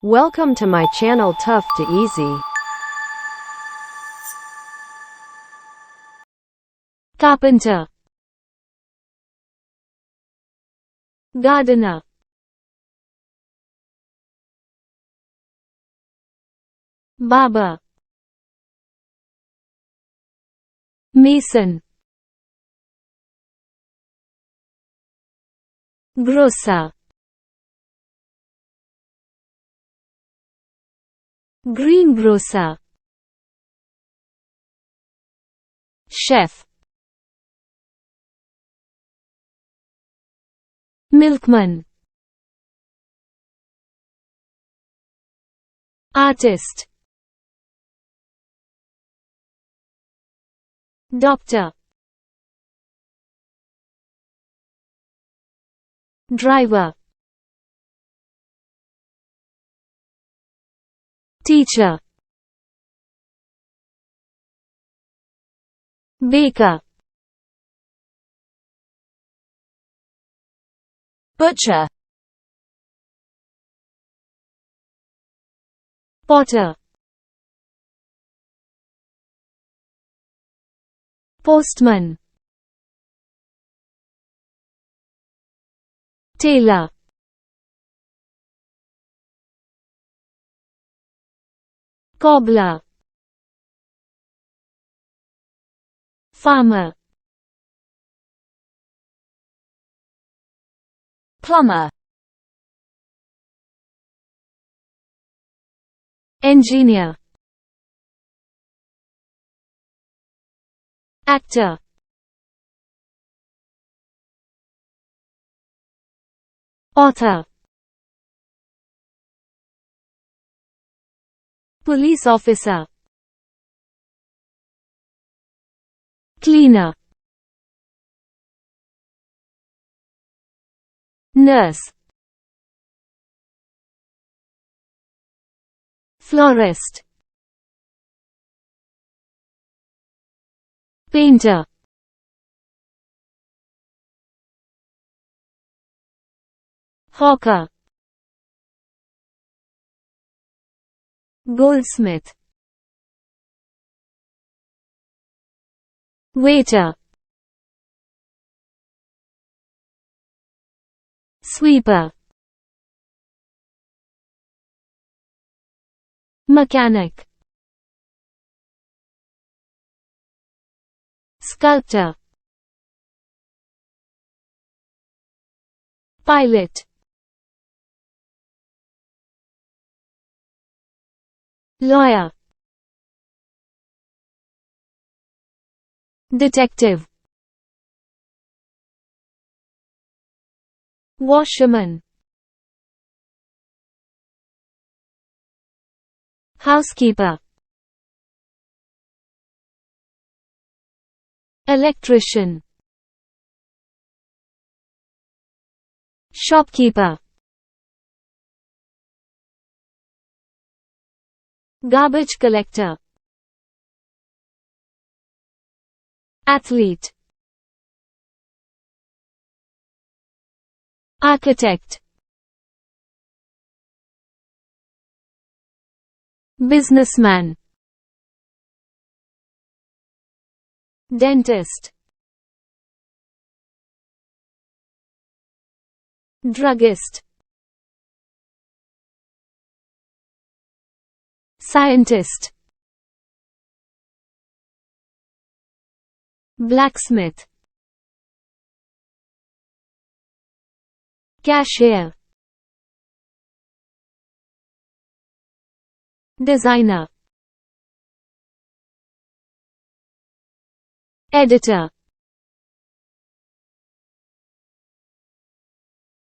Welcome to my channel Tough to Easy. Carpenter, gardener, barber, mason, grocer, greengrocer, chef, milkman, artist, doctor, driver, teacher, baker, Butcher, potter, postman, tailor, cobbler, farmer, plumber, engineer, actor, author, police officer, cleaner, nurse, florist, painter, hawker, goldsmith, waiter, sweeper, mechanic, sculptor, pilot, lawyer, detective, washerman, housekeeper, electrician, shopkeeper, garbage collector, athlete, architect, businessman, dentist, druggist, scientist, blacksmith, cashier, designer, editor,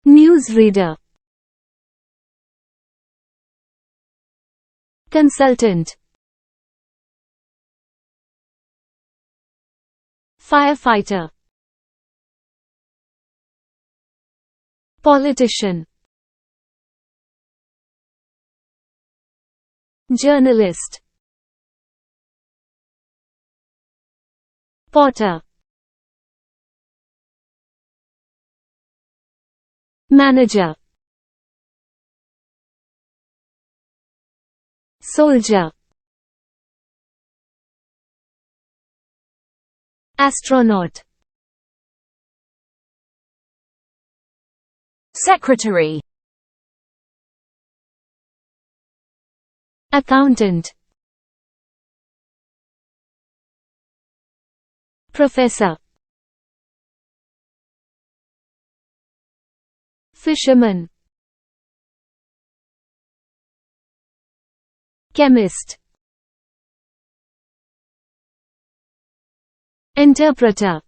newsreader, consultant, firefighter, politician, journalist, potter, manager, Soldier. Astronaut. Secretary. Accountant. Professor. Fisherman. Chemist. Interpreter.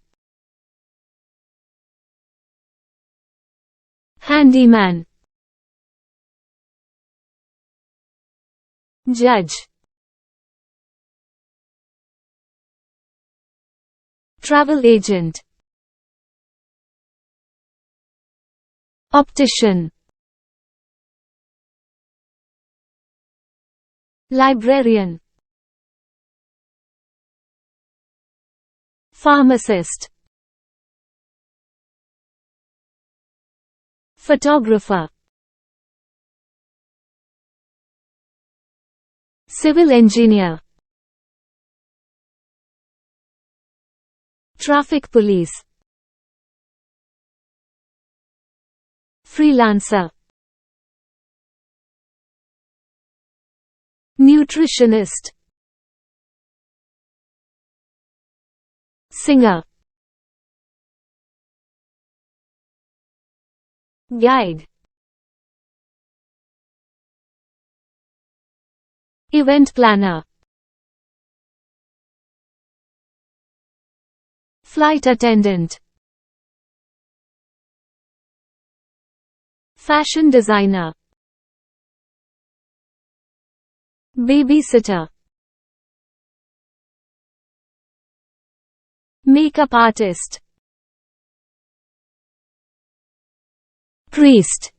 Handyman. Judge. Travel agent. Optician. Librarian. Pharmacist. Photographer. Civil engineer. Traffic police. Freelancer. Nutritionist. Singer. Guide. Event planner. Flight attendant. Fashion designer. Babysitter. Makeup artist. Priest.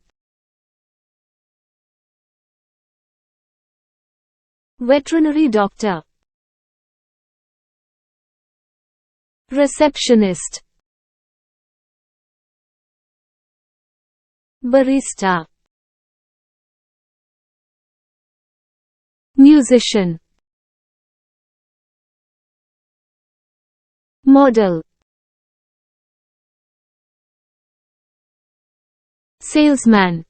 Veterinary doctor. Receptionist. Barista. Musician. Model. Salesman.